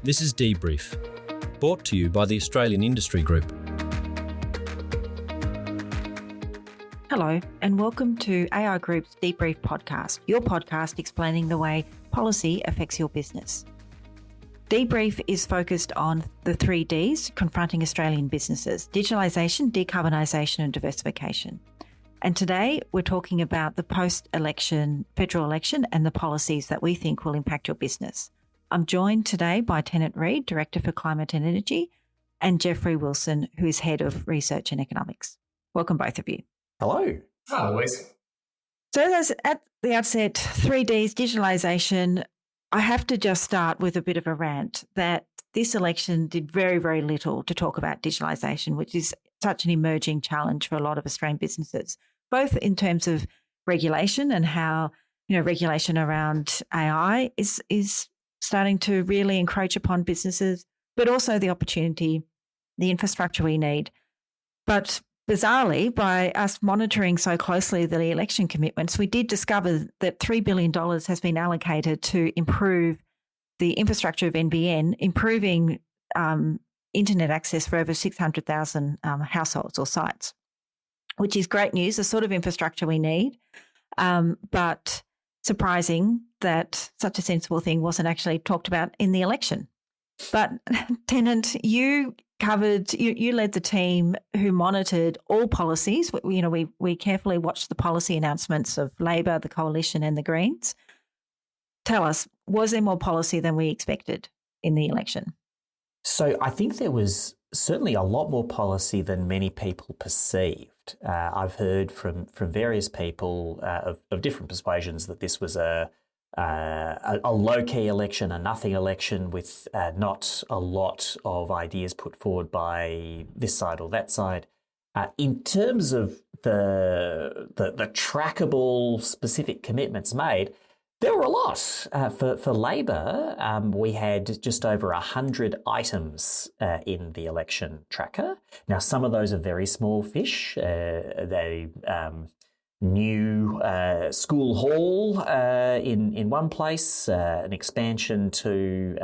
This is Debrief, brought to you by the Australian Industry Group. Hello, and welcome to AI Group's Debrief podcast, your podcast explaining the way policy affects your business. Debrief is focused on the 3 Ds confronting Australian businesses: digitalisation, decarbonisation and diversification. And today we're talking about the post-election federal election and the policies that we think will impact your business. I'm joined today by Tennant, Director for Climate and Energy, and Jeffrey Wilson, who is Head of Research and Economics. Welcome both of you. Hello. Hi, Louise. So as at the outset, 3 Ds, digitalisation. I have to just start with a bit of a rant that this election did very, very little to talk about digitalisation, which is such an emerging challenge for a lot of Australian businesses, both in terms of regulation and how, regulation around AI is starting to really encroach upon businesses, but also the opportunity, the infrastructure we need. But bizarrely, by us monitoring so closely the election commitments, we did discover that $3 billion has been allocated to improve the infrastructure of NBN, improving internet access for over 600,000 households or sites, which is great news, the sort of infrastructure we need, but surprising that such a sensible thing wasn't actually talked about in the election. But Tennant, you led the team who monitored all policies. We carefully watched the policy announcements of Labor, the Coalition and the Greens. Tell us, was there more policy than we expected in the election? So I think there was certainly a lot more policy than many people perceived. I've heard from various people of different persuasions that this was a low-key election, a nothing election with not a lot of ideas put forward by this side or that side. In terms of the trackable specific commitments made, there were a lot. For Labor, we had just over 100 items in the election tracker. Now, some of those are very small fish. They new school hall in one place, an expansion to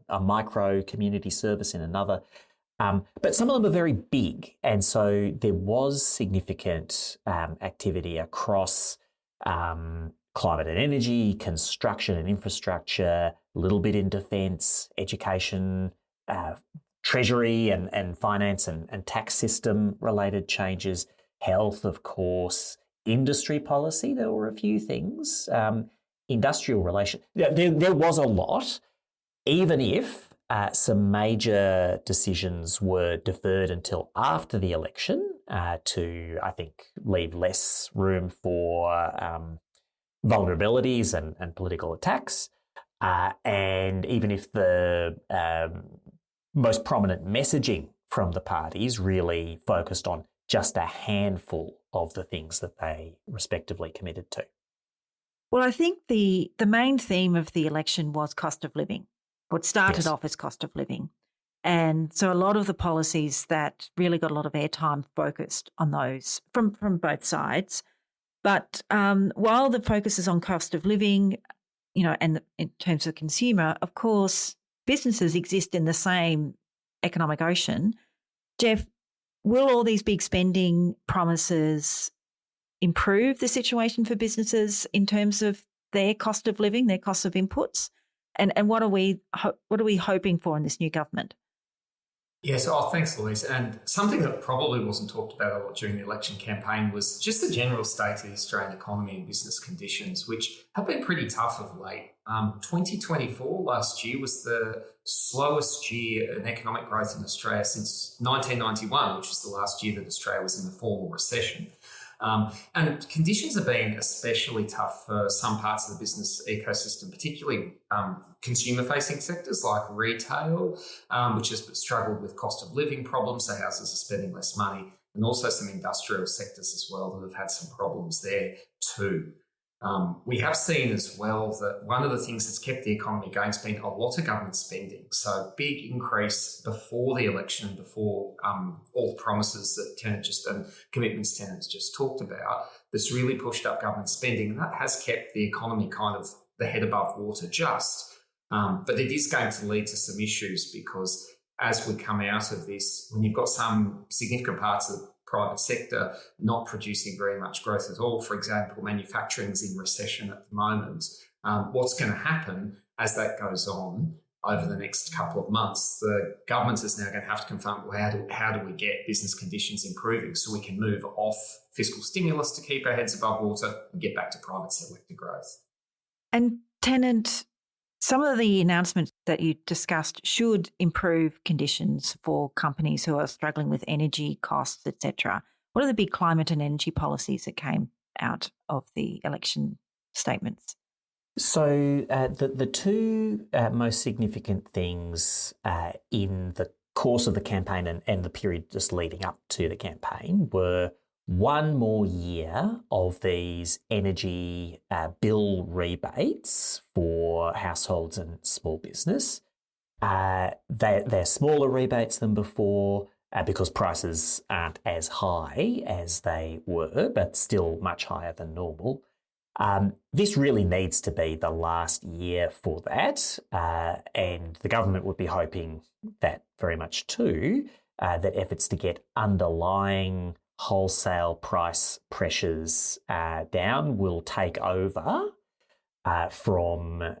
a micro community service in another. But some of them are very big. And so there was significant activity across climate and energy, construction and infrastructure, a little bit in defence, education, treasury and finance and tax system related changes, health, of course, industry policy. There were a few things, industrial relation. There was a lot, even if some major decisions were deferred until after the election to, I think, leave less room for vulnerabilities and political attacks. And even if the most prominent messaging from the parties really focused on just a handful of the things that they respectively committed to. Well, I think the main theme of the election was cost of living. What started off as cost of living. And so a lot of the policies that really got a lot of airtime focused on those from both sides. But while the focus is on cost of living, and in terms of consumer, of course, businesses exist in the same economic ocean. Jeff, will all these big spending promises improve the situation for businesses in terms of their cost of living, their cost of inputs? And what are we hoping for in this new government? Yes, thanks, Louise. And something that probably wasn't talked about a lot during the election campaign was just the general state of the Australian economy and business conditions, which have been pretty tough of late. 2024 last year was the slowest year in economic growth in Australia since 1991, which was the last year that Australia was in the formal recession. And conditions have been especially tough for some parts of the business ecosystem, particularly consumer-facing sectors like retail, which has struggled with cost of living problems, so houses are spending less money, and also some industrial sectors as well that have had some problems there too. We have seen as well that one of the things that's kept the economy going has been a lot of government spending. So big increase before the election, before all the promises that commitments Tennant's just talked about, that's really pushed up government spending. And that has kept the economy kind of the head above water just. But it is going to lead to some issues because as we come out of this, when you've got some significant parts of the private sector not producing very much growth at all, for example, manufacturing's in recession at the moment, what's going to happen as that goes on over the next couple of months, the government is now going to have to confront, well, how do we get business conditions improving so we can move off fiscal stimulus to keep our heads above water and get back to private sector growth. And Tennant, some of the announcements that you discussed should improve conditions for companies who are struggling with energy costs, etc. What are the big climate and energy policies that came out of the election statements? So the two most significant things in the course of the campaign and the period just leading up to the campaign were one more year of these energy bill rebates for households and small business. They're smaller rebates than before because prices aren't as high as they were, but still much higher than normal. This really needs to be the last year for that, and the government would be hoping that very much too, that efforts to get underlying wholesale price pressures down will take over from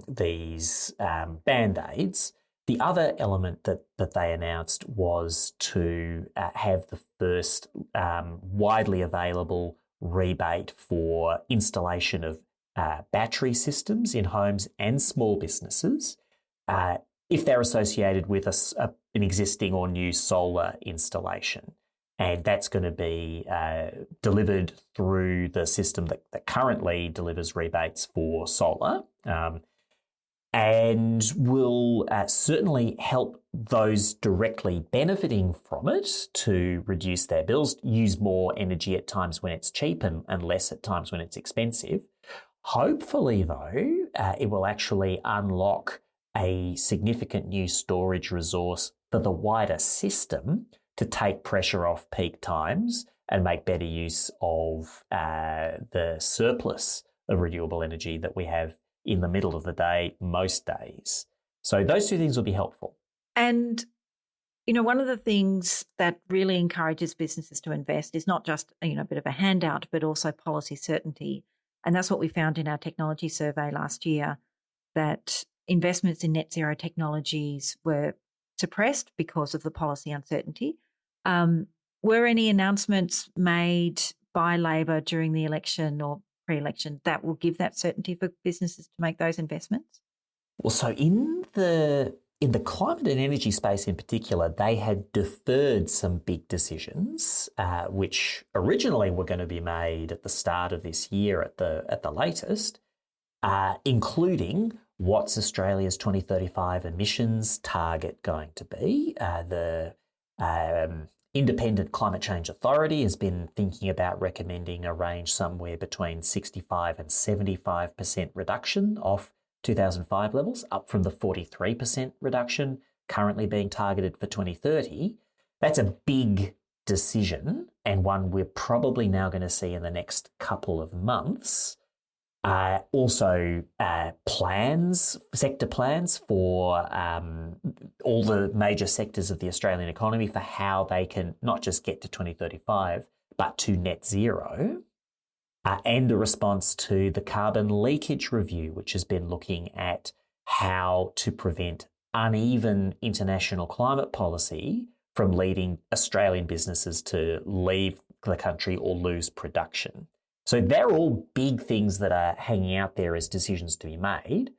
these Band-Aids. The other element that they announced was to have the first widely available rebate for installation of battery systems in homes and small businesses if they're associated with an existing or new solar installation. And that's going to be delivered through the system that currently delivers rebates for solar and will certainly help those directly benefiting from it to reduce their bills, use more energy at times when it's cheap and less at times when it's expensive. Hopefully, though, it will actually unlock a significant new storage resource for the wider system to take pressure off peak times and make better use of the surplus of renewable energy that we have in the middle of the day most days. So those two things will be helpful. And, one of the things that really encourages businesses to invest is not just, a bit of a handout, but also policy certainty. And that's what we found in our technology survey last year, that investments in net zero technologies were suppressed because of the policy uncertainty. Were any announcements made by Labor during the election or pre-election that will give that certainty for businesses to make those investments? Well, so in the climate and energy space in particular, they had deferred some big decisions, which originally were going to be made at the start of this year at the latest, including what's Australia's 2035 emissions target going to be. The Independent Climate Change Authority has been thinking about recommending a range somewhere between 65 and 75% reduction off 2005 levels, up from the 43% reduction currently being targeted for 2030. That's a big decision and one we're probably now going to see in the next couple of months. Also, sector plans for all the major sectors of the Australian economy for how they can not just get to 2035, but to net zero. And a response to the carbon leakage review, which has been looking at how to prevent uneven international climate policy from leading Australian businesses to leave the country or lose production. So they're all big things that are hanging out there as decisions to be made.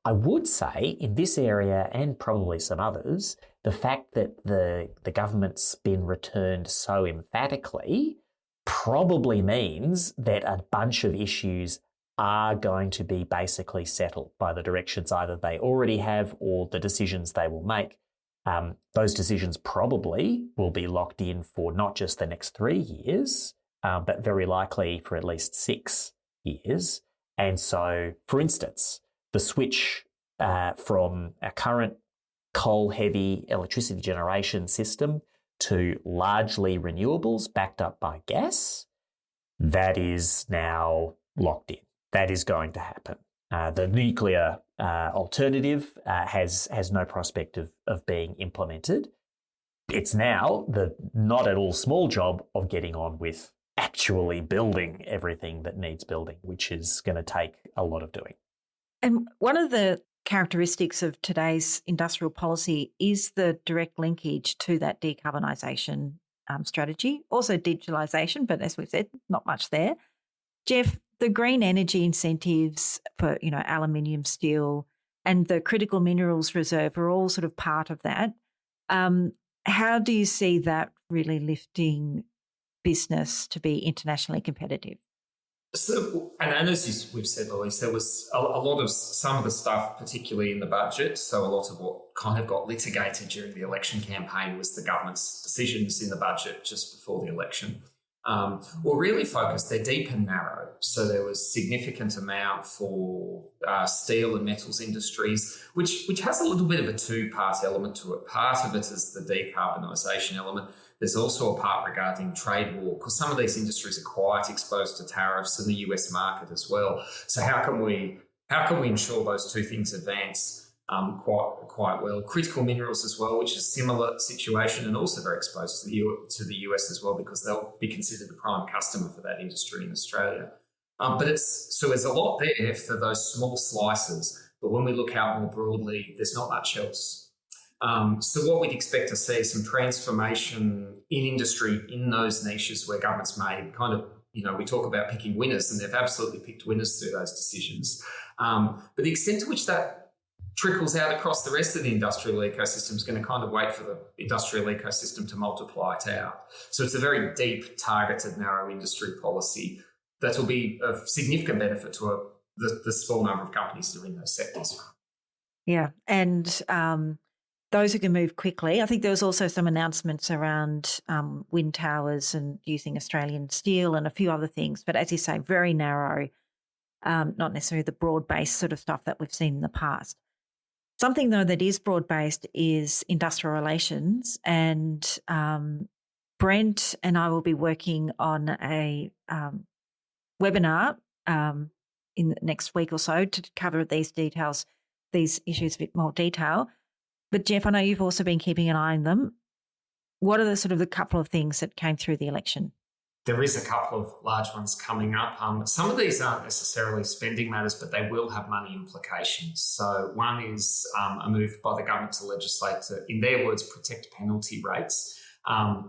I would say in this area and probably some others, the fact that the government's been returned so emphatically probably means that a bunch of issues are going to be basically settled by the directions either they already have or the decisions they will make. Those decisions probably will be locked in for not just the next 3 years, but very likely for at least 6 years. And so, for instance, the switch from a current coal-heavy electricity generation system to largely renewables backed up by gas, that is now locked in. That is going to happen. The nuclear alternative has no prospect of being implemented. It's now the not at all small job of getting on with actually building everything that needs building, which is going to take a lot of doing. And one of the characteristics of today's industrial policy is the direct linkage to that decarbonisation strategy, also digitalisation, but as we've said, not much there. Jeff, the green energy incentives for, aluminium, steel, and the critical minerals reserve are all sort of part of that. How do you see that really lifting business to be internationally competitive? So, and as we've said, Louise, there was a lot of some of the stuff, particularly in the budget. So a lot of what kind of got litigated during the election campaign was the government's decisions in the budget just before the election. Were really focused, they're deep and narrow. So there was significant amount for steel and metals industries, which has a little bit of a two-part element to it. Part of it is the decarbonisation element. There's also a part regarding trade war, because some of these industries are quite exposed to tariffs in the US market as well. So how can we ensure those two things advance quite well? Critical minerals as well, which is a similar situation and also very exposed to the US as well, because they'll be considered the prime customer for that industry in Australia. But there's a lot there for those small slices. But when we look out more broadly, there's not much else. So what we'd expect to see is some transformation in industry in those niches where governments made kind of, we talk about picking winners, and they've absolutely picked winners through those decisions. But the extent to which that trickles out across the rest of the industrial ecosystem is going to kind of wait for the industrial ecosystem to multiply it out. So it's a very deep, targeted, narrow industry policy that will be of significant benefit to the small number of companies that are in those sectors. Yeah, and those who can move quickly. I think there was also some announcements around wind towers and using Australian steel and a few other things. But as you say, very narrow, not necessarily the broad-based sort of stuff that we've seen in the past. Something, though, that is broad-based is industrial relations. And Brent and I will be working on a webinar in the next week or so to cover these issues a bit more detail. But Jeff, I know you've also been keeping an eye on them. What are the couple of things that came through the election? There is a couple of large ones coming up. Some of these aren't necessarily spending matters, but they will have money implications. So one is a move by the government to legislate to, in their words, protect penalty rates.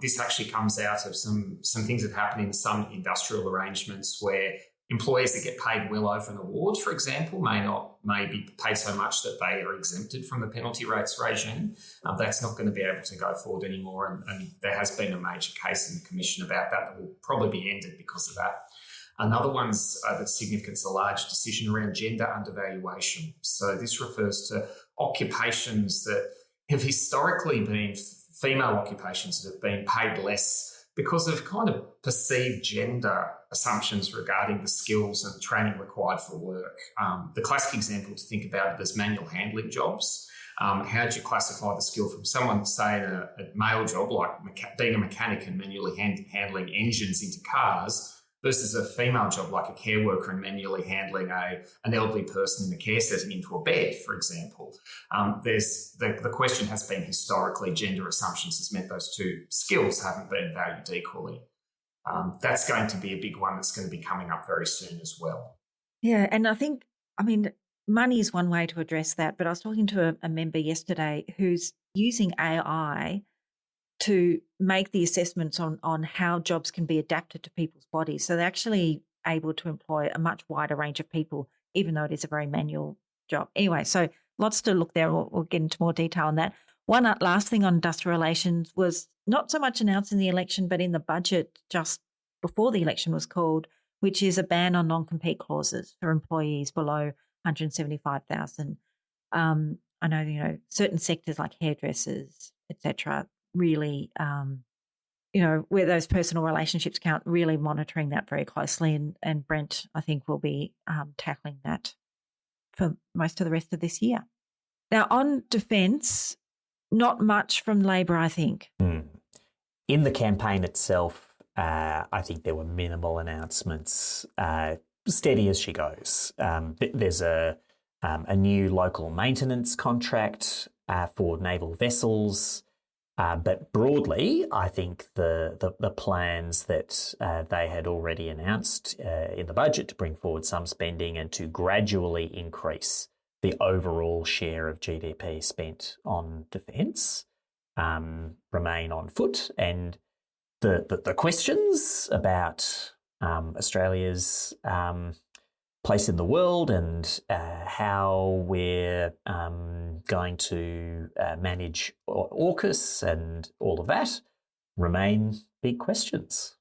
This actually comes out of some things that happen in some industrial arrangements where employees that get paid well over an award, for example, may be paid so much that they are exempted from the penalty rates regime. That's not going to be able to go forward anymore. And there has been a major case in the Commission about that will probably be ended because of that. Another one's that's significant is a large decision around gender undervaluation. So this refers to occupations that have historically been female occupations that have been paid less because of kind of perceived gender assumptions regarding the skills and training required for work. The classic example to think about it is manual handling jobs. How do you classify the skill from someone, say, in a male job like being a mechanic and manually handling engines into cars versus a female job like a care worker and manually handling an elderly person in a care setting into a bed, for example. The question has been historically gender assumptions has meant those two skills haven't been valued equally. That's going to be a big one that's going to be coming up very soon as well. Yeah, and money is one way to address that, but I was talking to a member yesterday who's using AI to make the assessments on how jobs can be adapted to people's bodies. So they're actually able to employ a much wider range of people, even though it is a very manual job. Anyway, so lots to look there. We'll get into more detail on that. One last thing on industrial relations was not so much announced in the election, but in the budget just before the election was called, which is a ban on non-compete clauses for employees below 175,000. I know, certain sectors like hairdressers, etc., really, where those personal relationships count, really monitoring that very closely. And Brent, I think, will be tackling that for most of the rest of this year. Now, on defence, not much from Labor, I think. In the campaign itself, I think there were minimal announcements. steady as she goes. There's a new local maintenance contract for naval vessels. But broadly, I think the plans that they had already announced in the budget to bring forward some spending and to gradually increase the overall share of GDP spent on defence remain on foot. And the questions about Australia's place in the world and how we're going to manage AUKUS and all of that remain big questions.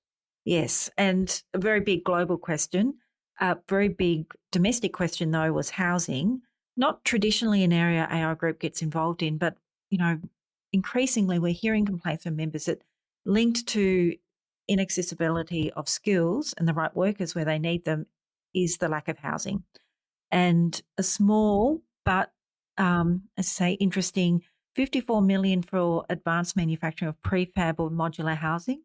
Yes, and a very big global question. A very big domestic question, though, was housing. Not traditionally an area our group gets involved in, but, increasingly we're hearing complaints from members that linked to inaccessibility of skills and the right workers where they need them is the lack of housing. And a small but, interesting $54 million for advanced manufacturing of prefab or modular housing.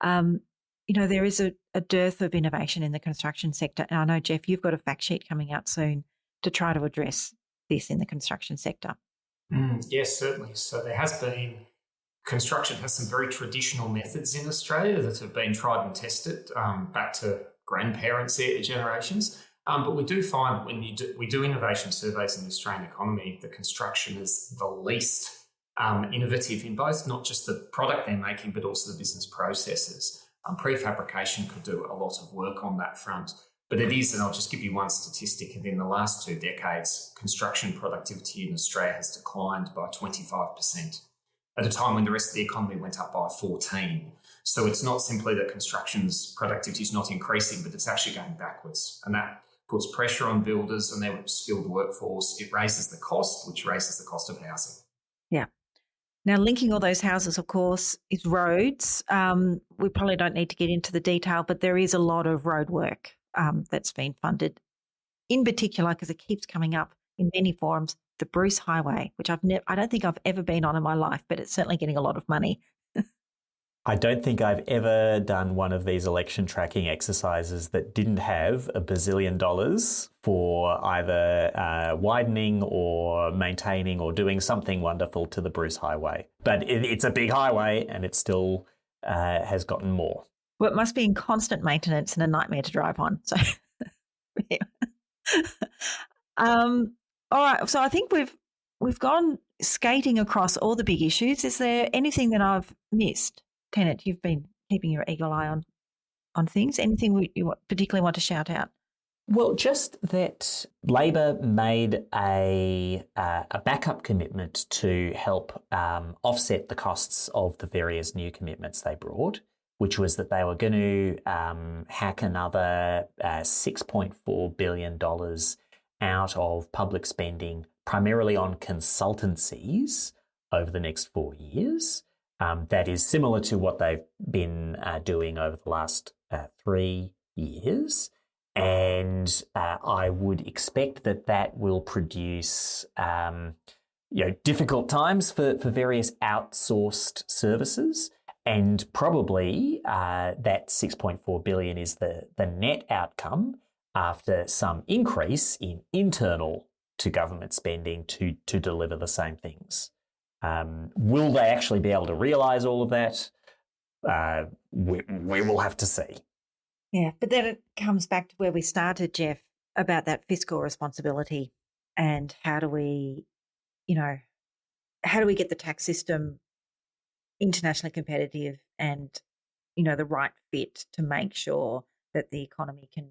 There is a dearth of innovation in the construction sector. And I know, Jeff, you've got a fact sheet coming out soon to try to address this in the construction sector. Yes, certainly. So construction has some very traditional methods in Australia that have been tried and tested back to grandparents' generations. But we do find that when we do innovation surveys in the Australian economy, the construction is the least innovative in both not just the product they're making, but also the business processes. Prefabrication could do a lot of work on that front. But it is, and I'll just give you one statistic, and in the last 2 decades, construction productivity in Australia has declined by 25%, at a time when the rest of the economy went up by 14%. So it's not simply that construction's productivity is not increasing, but it's actually going backwards. And that puts pressure on builders and their skilled workforce. It raises the cost, which raises the cost of housing. Yeah. Now, linking all those houses, of course, is roads. We probably don't need to get into the detail, but there is a lot of road work that's been funded. In particular, because it keeps coming up in many forums, the Bruce Highway, which I don't think I've ever been on in my life, but it's certainly getting a lot of money. I don't think I've ever done one of these election tracking exercises that didn't have $1 bazillion for either widening or maintaining or doing something wonderful to the Bruce Highway. But it's a big highway and it still has gotten more. Well, it must be in constant maintenance and a nightmare to drive on. So, all right. So I think we've gone skating across all the big issues. Is there anything that I've missed? Tennant, you've been keeping your eagle eye on things. Anything you particularly want to shout out? Well, just that Labor made a backup commitment to help offset the costs of the various new commitments they brought, which was that they were going to hack another $6.4 billion out of public spending, primarily on consultancies over the next 4 years. That is similar to what they've been doing over the last 3 years. And I would expect that will produce difficult times for various outsourced services. And probably that $6.4 billion is the net outcome after some increase in internal to government spending to deliver the same things. Will they actually be able to realise all of that? We will have to see. Yeah, but then it comes back to where we started, Jeff, about that fiscal responsibility and how do we get the tax system internationally competitive and, the right fit to make sure that the economy can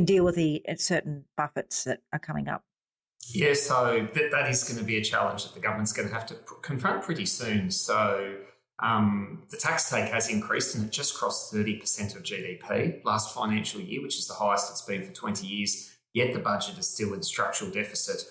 deal with the certain buffets that are coming up. Yeah, so that is going to be a challenge that the government's going to have to confront pretty soon. So the tax take has increased and it just crossed 30% of GDP last financial year, which is the highest it's been for 20 years. Yet the budget is still in structural deficit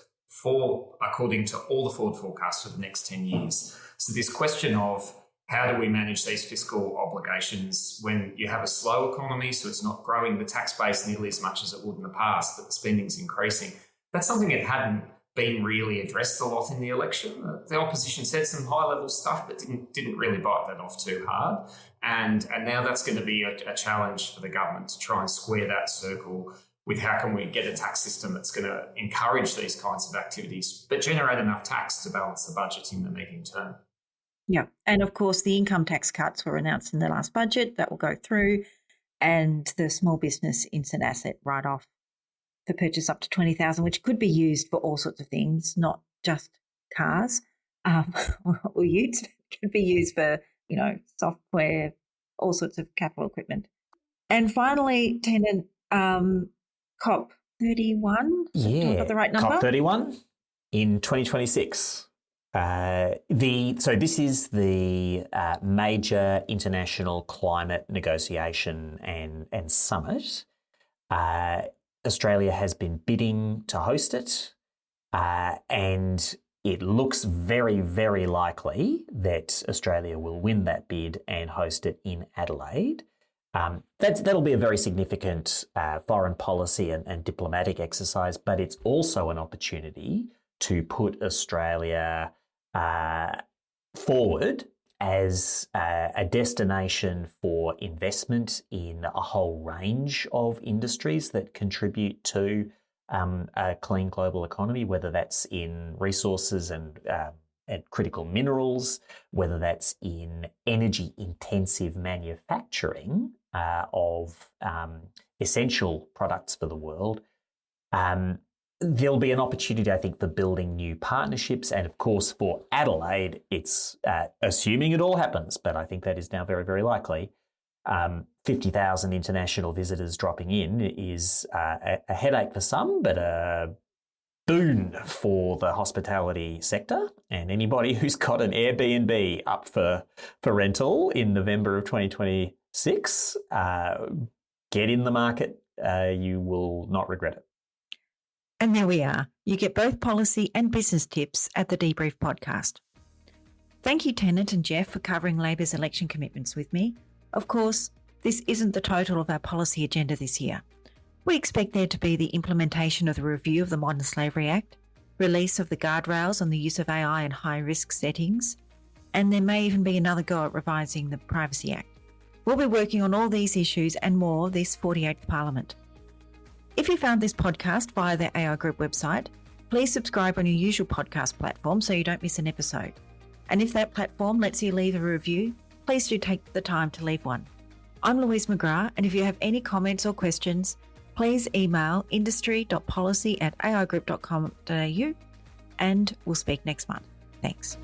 according to all the forward forecasts for the next 10 years. So this question of how do we manage these fiscal obligations when you have a slow economy, so it's not growing the tax base nearly as much as it would in the past, but the spending's increasing. That's something it hadn't been really addressed a lot in the election. The opposition said some high-level stuff, but didn't really bite that off too hard. And now that's going to be a challenge for the government to try and square that circle with how can we get a tax system that's going to encourage these kinds of activities, but generate enough tax to balance the budget in the medium term. Yeah. And of course, the income tax cuts were announced in the last budget that will go through, and the small business instant asset write-off for purchase up to $20,000, which could be used for all sorts of things, not just cars or utes. It could be used for, software, all sorts of capital equipment. And finally, Tennant, COP 31. Yeah, I got the right number? COP 31 in 2026. So this is the major international climate negotiation and summit. Australia has been bidding to host it, and it looks very, very likely that Australia will win that bid and host it in Adelaide. That'll be a very significant foreign policy and diplomatic exercise, but it's also an opportunity to put Australia forward as a destination for investment in a whole range of industries that contribute to a clean global economy, whether that's in resources and critical minerals, whether that's in energy-intensive manufacturing of essential products for the world. There'll be an opportunity, I think, for building new partnerships. And of course, for Adelaide, it's assuming it all happens, but I think that is now very, very likely. 50,000 international visitors dropping in is a headache for some, but a boon for the hospitality sector. And anybody who's got an Airbnb up for rental in November of 2026, get in the market. You will not regret it. And there we are. You get both policy and business tips at the Debrief podcast. Thank you, Tennant and Jeff, for covering Labor's election commitments with me. Of course, this isn't the total of our policy agenda this year. We expect there to be the implementation of the review of the Modern Slavery Act, release of the guardrails on the use of AI in high-risk settings, and there may even be another go at revising the Privacy Act. We'll be working on all these issues and more this 48th Parliament. If you found this podcast via the AI Group website, please subscribe on your usual podcast platform so you don't miss an episode. And if that platform lets you leave a review, please do take the time to leave one. I'm Louise McGrath, and if you have any comments or questions, please email industry.policy@aigroup.com.au, and we'll speak next month. Thanks.